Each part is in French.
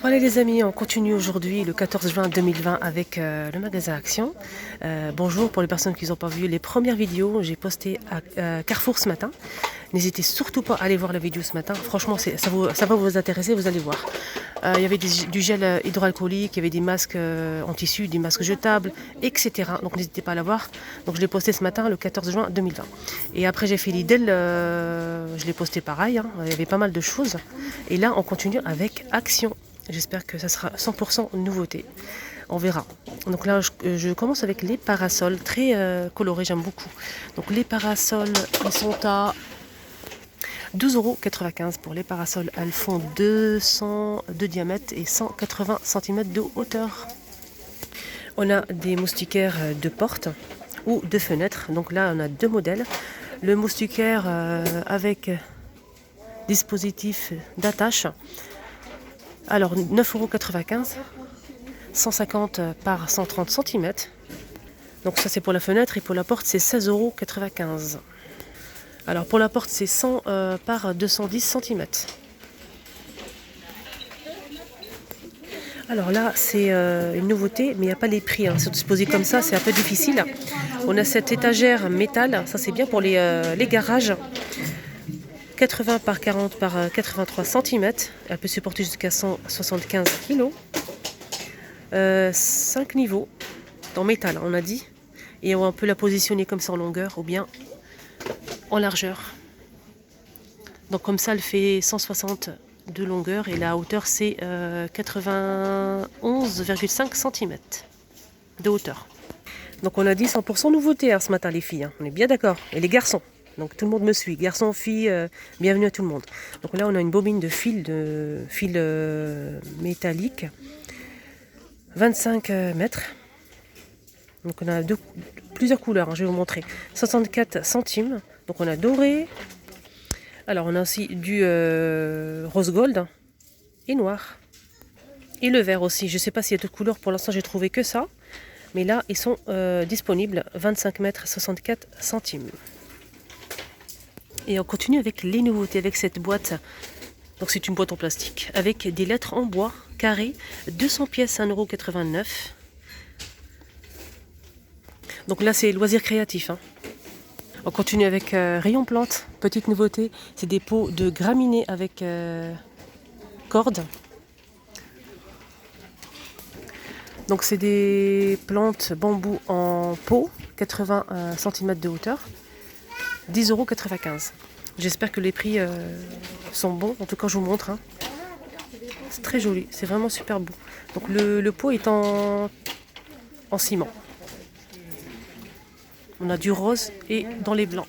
Voilà les amis, on continue aujourd'hui le 14 juin 2020 avec le magasin Action. Bonjour pour les personnes qui n'ont pas vu les premières vidéos, j'ai posté à Carrefour ce matin. N'hésitez surtout pas à aller voir la vidéo ce matin, franchement ça va vous intéresser, vous allez voir. Il y avait du gel hydroalcoolique, il y avait des masques en tissu, des masques jetables, etc. Donc n'hésitez pas à la voir. Donc je l'ai posté ce matin le 14 juin 2020. Et après j'ai fait Lidl, je l'ai posté pareil, hein. Il y avait pas mal de choses. Et là on continue avec Action. J'espère que ça sera 100% nouveauté. On verra. Donc là, je commence avec les parasols, très colorés, j'aime beaucoup. Donc les parasols, ils sont à 12,95 € pour les parasols. Elles font 200 de diamètre et 180 cm de hauteur. On a des moustiquaires de porte ou de fenêtre. Donc là, on a deux modèles. Le moustiquaire avec dispositif d'attache. Alors 9,95 €, 150 par 130 cm. Donc ça c'est pour la fenêtre et pour la porte c'est 16,95 €. Alors pour la porte c'est 100 par 210 cm. Alors là c'est une nouveauté mais il n'y a pas les prix, hein. Se disposer comme ça c'est un peu difficile. On a cette étagère métal, ça c'est bien pour les garages. 80 par 40 par 83 cm. Elle peut supporter jusqu'à 175 kg. 5 niveaux en métal, on a dit. Et on peut la positionner comme ça en longueur ou bien en largeur. Donc comme ça, elle fait 160 de longueur et la hauteur c'est 91,5 cm de hauteur. Donc on a dit 100% nouveauté ce matin les filles, hein. On est bien d'accord. Et les garçons. Donc tout le monde me suit, garçons, filles, bienvenue à tout le monde. Donc là on a une bobine de fil métallique, 25 mètres. Donc on a plusieurs couleurs, hein, je vais vous montrer. 64 centimes, donc on a doré. Alors on a aussi du rose gold et noir. Et le vert aussi, je ne sais pas s'il y a d'autres couleurs, pour l'instant j'ai trouvé que ça. Mais là ils sont disponibles, 25 mètres, 64 centimes. Et on continue avec les nouveautés, avec cette boîte. Donc c'est une boîte en plastique avec des lettres en bois carré, 200 pièces, 1,89 €. Donc là c'est loisirs créatifs, hein. On continue avec rayon plantes, petite nouveauté, c'est des pots de graminées avec cordes. Donc c'est des plantes bambou en pot, 80 cm de hauteur. 10,95 €. J'espère que les prix sont bons. En tout cas, je vous montre, hein. C'est très joli. C'est vraiment super beau. Donc le pot est en ciment. On a du rose et dans les blancs.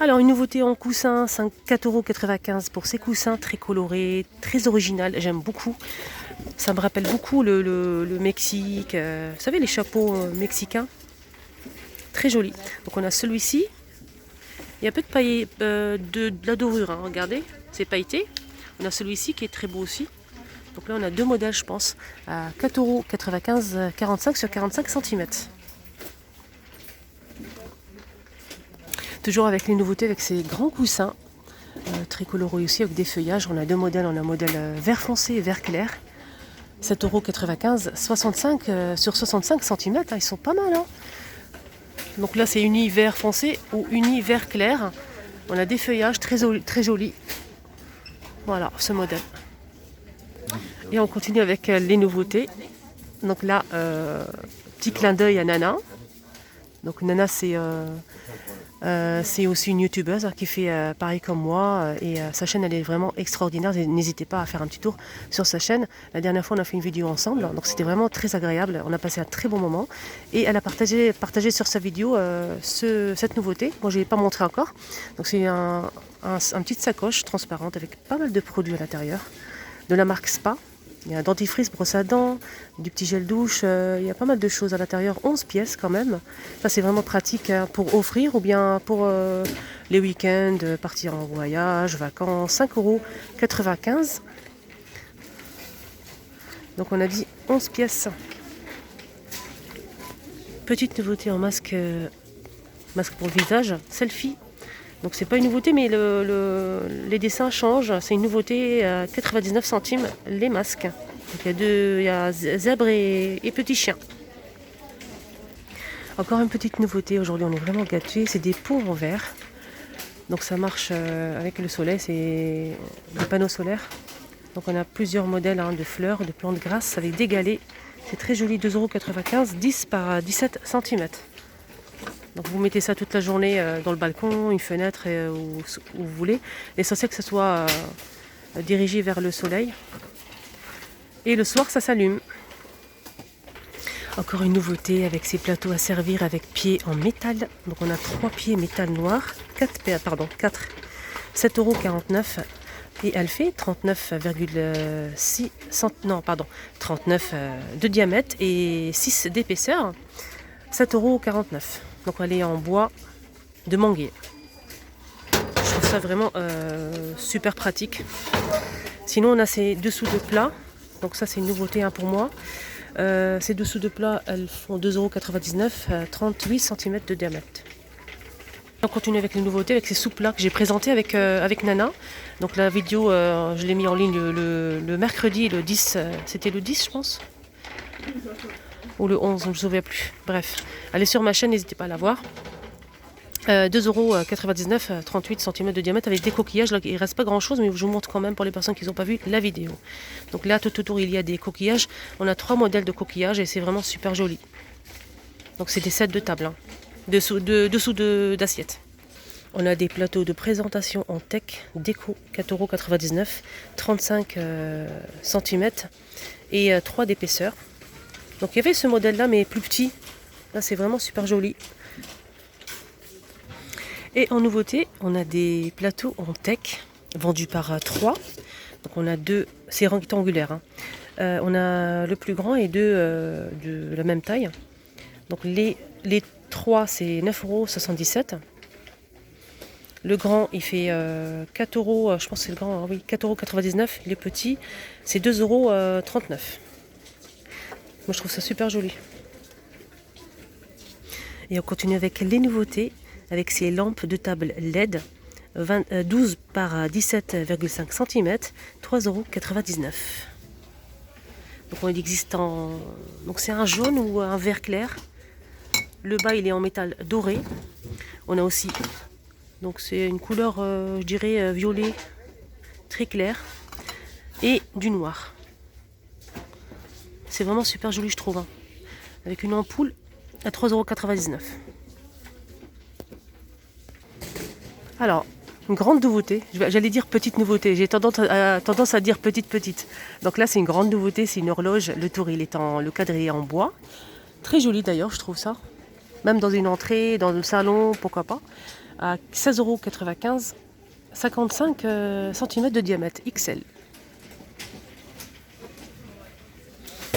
Alors, une nouveauté en coussin, 4,95 € pour ces coussins très colorés, très original. J'aime beaucoup. Ça me rappelle beaucoup le Mexique. Vous savez, les chapeaux mexicains. Très joli. Donc on a celui-ci. Il y a un peu de pailleté, de la dorure, hein. Regardez, c'est pailleté. On a celui-ci qui est très beau aussi. Donc là on a deux modèles je pense, à 4,95 €, 45 sur 45 cm. Toujours avec les nouveautés, avec ces grands coussins, très colorés aussi, avec des feuillages. On a deux modèles, on a un modèle vert foncé et vert clair. 7,95 €, 65 sur 65 cm, hein. Ils sont pas mal, hein. Donc là c'est uni vert foncé ou uni vert clair. On a des feuillages très jolis. Voilà ce modèle. Et on continue avec les nouveautés. Donc là, petit clin d'œil à Nana. Donc Nana c'est aussi une youtubeuse, hein, qui fait pareil comme moi. Et sa chaîne elle est vraiment extraordinaire. N'hésitez pas à faire un petit tour sur sa chaîne. La dernière fois on a fait une vidéo ensemble. Donc c'était vraiment très agréable. On a passé un très bon moment. Et elle a partagé sur sa vidéo cette nouveauté. Moi je ne l'ai pas montré encore. Donc c'est un petite sacoche transparente avec pas mal de produits à l'intérieur. De la marque Spa. Il y a un dentifrice, brosse à dents, du petit gel douche, il y a pas mal de choses à l'intérieur, 11 pièces quand même. Ça c'est vraiment pratique, hein, pour offrir ou bien pour les week-ends, partir en voyage, vacances, 5,95 €. Donc on a dit 11 pièces. Petite nouveauté en masque pour le visage, selfie, Donc c'est pas une nouveauté, mais les dessins changent. C'est une nouveauté à 99 centimes les masques. Donc il y a zèbre et petit chien. Encore une petite nouveauté, aujourd'hui on est vraiment gâtés, c'est des pots en verre. Donc ça marche avec le soleil, c'est des panneaux solaires. Donc on a plusieurs modèles de fleurs, de plantes grasses avec des galets. C'est très joli, 2,95 €, 10 par 17 cm. Donc vous mettez ça toute la journée dans le balcon, une fenêtre, où vous voulez. L'essentiel que ça soit dirigé vers le soleil. Et le soir ça s'allume. Encore une nouveauté avec ces plateaux à servir avec pieds en métal. Donc on a 3 pieds métal noir, 4, 7,49 € et elle fait 39,6 de diamètre et 6 d'épaisseur, 7,49 €. Donc elle est en bois de manguier. Je trouve ça vraiment super pratique. Sinon on a ces dessous de plat. Donc ça c'est une nouveauté pour moi. Ces dessous de plat, elles font 2,99 €, 38 cm de diamètre. On continue avec les nouveautés, avec ces soupes-là que j'ai présentées avec Nana. Donc la vidéo, je l'ai mis en ligne le mercredi, le 10, c'était le 10 je pense. Ou le 11, je ne me souviens plus. Bref, allez sur ma chaîne, n'hésitez pas à la voir. 2,99 €, 38 cm de diamètre avec des coquillages. Là, il ne reste pas grand chose, mais je vous montre quand même pour les personnes qui n'ont pas vu la vidéo. Donc là, tout autour, il y a des coquillages. On a 3 modèles de coquillages et c'est vraiment super joli. Donc c'est des sets de table, dessous d'assiettes. On a des plateaux de présentation en tech déco, 4,99 €, 35 cm et 3 d'épaisseur. Donc il y avait ce modèle-là, mais plus petit. Là, c'est vraiment super joli. Et en nouveauté, on a des plateaux en tech vendus par 3. Donc on a 2, c'est rectangulaire. On a le plus grand et 2 de la même taille. Donc les 3, c'est 9,77 €. Le grand, il fait 4 €, je pense que c'est le grand, oui, 4,99 €. Les petits, c'est 2,39 €. Moi, je trouve ça super joli. Et on continue avec les nouveautés, avec ces lampes de table LED, 12 par 17,5 cm, 3,99 €. Donc il existe donc c'est un jaune ou un vert clair. Le bas il est en métal doré. On a aussi, donc c'est une couleur, je dirais violet, très clair, et du noir. C'est vraiment super joli je trouve, avec une ampoule à 3,99 €. Alors, une grande nouveauté, j'allais dire petite nouveauté, j'ai tendance à dire petite. Donc là c'est une grande nouveauté, c'est une horloge, le cadre est en bois. Très joli d'ailleurs, je trouve ça. Même dans une entrée, dans le salon, pourquoi pas. À 16,95 €, 55 cm de diamètre, XL.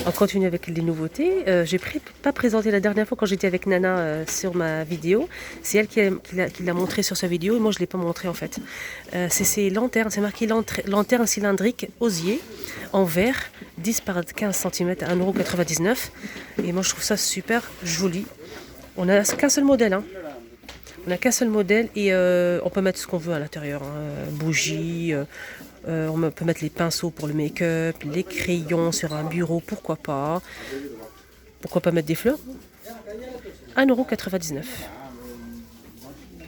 On continue avec les nouveautés. J'ai pas présenté la dernière fois quand j'étais avec Nana sur ma vidéo. C'est elle qui l'a montré sur sa vidéo et moi je ne l'ai pas montré en fait. C'est ces lanternes, c'est marqué lanterne cylindrique osier en verre, 10 par 15 cm à 1,99 €. Et moi je trouve ça super joli. On n'a qu'un seul modèle. On n'a qu'un seul modèle et on peut mettre ce qu'on veut à l'intérieur. Bougies. On peut mettre les pinceaux pour le make-up, les crayons sur un bureau, pourquoi pas. Pourquoi pas mettre des fleurs? 1,99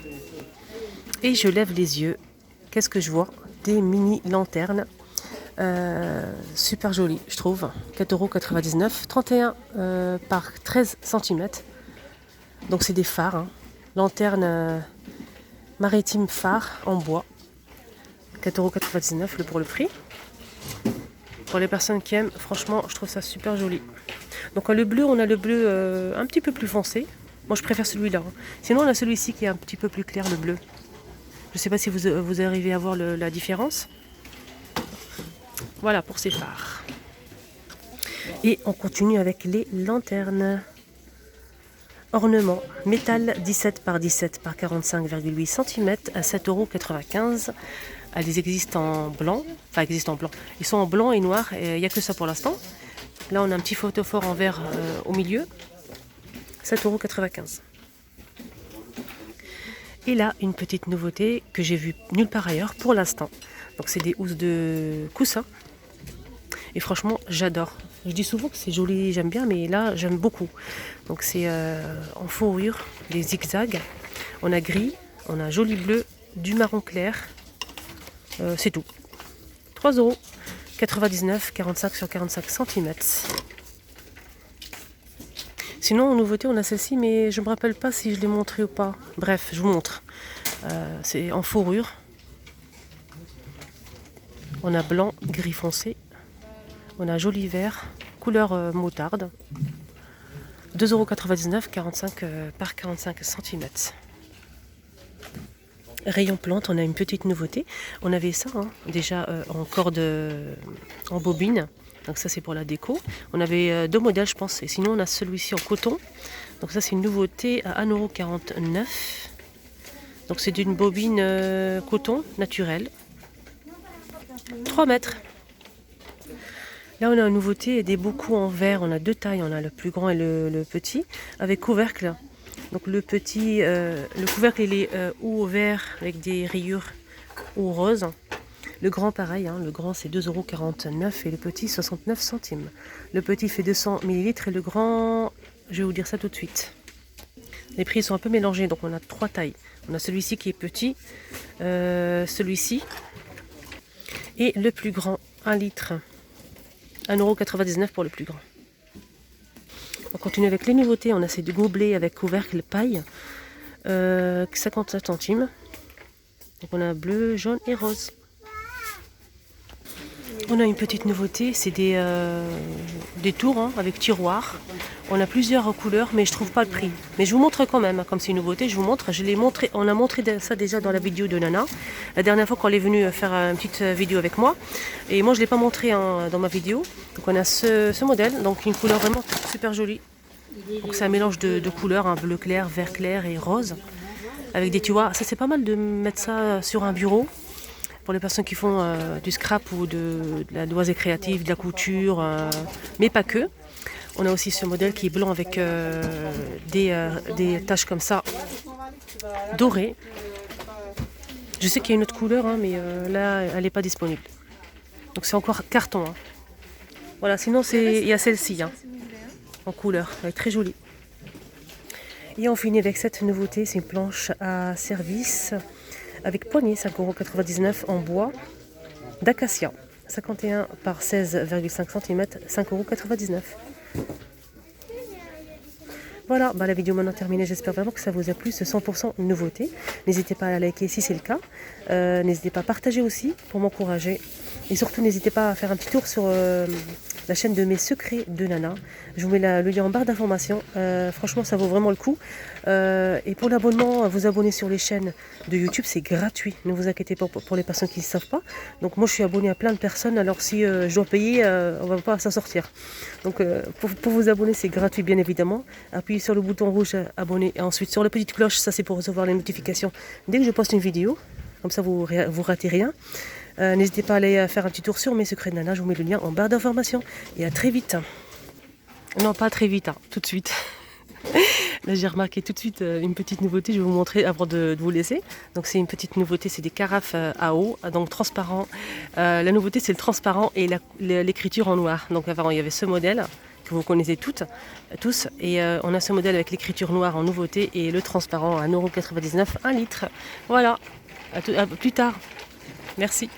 €. Et je lève les yeux. Qu'est-ce que je vois? Des mini lanternes. Super jolies, je trouve. 4,99 €, 31 par 13 cm. Donc c'est des phares. Lanterne maritime phare en bois. 4,99 € pour le prix. Pour les personnes qui aiment, franchement, je trouve ça super joli. Donc le bleu, on a le bleu un petit peu plus foncé. Moi, je préfère celui-là. Sinon, on a celui-ci qui est un petit peu plus clair, le bleu. Je ne sais pas si vous arrivez à voir la différence. Voilà pour ces phares. Et on continue avec les lanternes. Ornement, métal 17 par 17 par 45,8 cm à 7,95 €. Elles existent en blanc, ils sont en blanc et noir, et il n'y a que ça pour l'instant. Là on a un petit photophore en verre au milieu, 7,95 €. Et là, une petite nouveauté que j'ai vue nulle part ailleurs pour l'instant. Donc c'est des housses de coussin. Et franchement, j'adore. Je dis souvent que c'est joli, j'aime bien, mais là, j'aime beaucoup. Donc c'est en fourrure, des zigzags. On a gris, on a joli bleu, du marron clair. C'est tout. 3,99 €, 45 sur 45 cm. Sinon, en nouveauté, on a celle-ci, mais je ne me rappelle pas si je l'ai montrée ou pas. Bref, je vous montre. C'est en fourrure. On a blanc, gris foncé. On a joli vert, couleur moutarde. 2,99 €, 45 par 45 cm. Rayon plante, on a une petite nouveauté. On avait ça déjà en corde, en bobine. Donc ça c'est pour la déco. On avait deux modèles je pense. Et sinon on a celui-ci en coton. Donc ça c'est une nouveauté à 1,49 €. Donc c'est d'une bobine coton naturelle. 3 mètres. Là on a une nouveauté, des boucous en verre. On a deux tailles, on a le plus grand et le petit. Avec couvercle. Donc le petit, le couvercle il est ou vert avec des rayures ou rose. Le grand pareil, le grand c'est 2,49 € et le petit 69 centimes. Le petit fait 200 ml et le grand, je vais vous dire ça tout de suite. Les prix sont un peu mélangés, donc on a trois tailles. On a celui-ci qui est petit, celui-ci et le plus grand, 1 litre. 1,99 € pour le plus grand. On continue avec les nouveautés, on a ces deux gobelets avec couvercle paille, 57 centimes. Donc on a bleu, jaune et rose. On a une petite nouveauté, c'est des tours avec tiroir. On a plusieurs couleurs, mais je trouve pas le prix. Mais je vous montre quand même, comme c'est une nouveauté, je vous montre. Je l'ai montré, on a montré ça déjà dans la vidéo de Nana, la dernière fois quand elle est venue faire une petite vidéo avec moi. Et moi je l'ai pas montré dans ma vidéo. Donc on a ce modèle, donc une couleur vraiment super jolie. Donc c'est un mélange de couleurs, bleu clair, vert clair et rose. Avec des tiroirs. Ça c'est pas mal de mettre ça sur un bureau. Pour les personnes qui font du scrap ou de la loisir créative, de la couture, mais pas que. On a aussi ce modèle qui est blanc avec des taches comme ça, dorées. Je sais qu'il y a une autre couleur, mais là, elle n'est pas disponible. Donc c'est encore carton. Voilà, sinon il y a celle-ci, en couleur, elle est très jolie. Et on finit avec cette nouveauté, c'est une planche à service. Avec poignée, 5,99 € en bois d'acacia. 51 par 16,5 cm, 5,99 €. Voilà, la vidéo maintenant terminée. J'espère vraiment que ça vous a plu, ce 100% nouveauté. N'hésitez pas à la liker si c'est le cas. N'hésitez pas à partager aussi pour m'encourager. Et surtout, n'hésitez pas à faire un petit tour sur la chaîne de mes secrets de Nana. Je vous mets le lien en barre d'informations. Franchement, ça vaut vraiment le coup. Et pour l'abonnement, vous abonner sur les chaînes de YouTube, c'est gratuit. Ne vous inquiétez pas pour les personnes qui ne savent pas. Donc moi, je suis abonnée à plein de personnes. Alors si je dois payer, on ne va pas s'en sortir. Donc pour vous abonner, c'est gratuit bien évidemment. Appuyez sur le bouton rouge abonner et ensuite sur la petite cloche. Ça, c'est pour recevoir les notifications dès que je poste une vidéo. Comme ça, vous ratez rien. N'hésitez pas à aller faire un petit tour sur mes secrets de Nana. Je vous mets le lien en barre d'informations. Et à très vite. Non, pas très vite, tout de suite. Là, j'ai remarqué tout de suite une petite nouveauté. Je vais vous montrer avant de vous laisser. Donc, c'est une petite nouveauté. C'est des carafes à eau, donc transparent. La nouveauté, c'est le transparent et l'écriture en noir. Donc, avant, il y avait ce modèle que vous connaissez tous. Et on a ce modèle avec l'écriture noire en nouveauté et le transparent à 1,99 €, 1 litre. Voilà. À plus tard. Merci.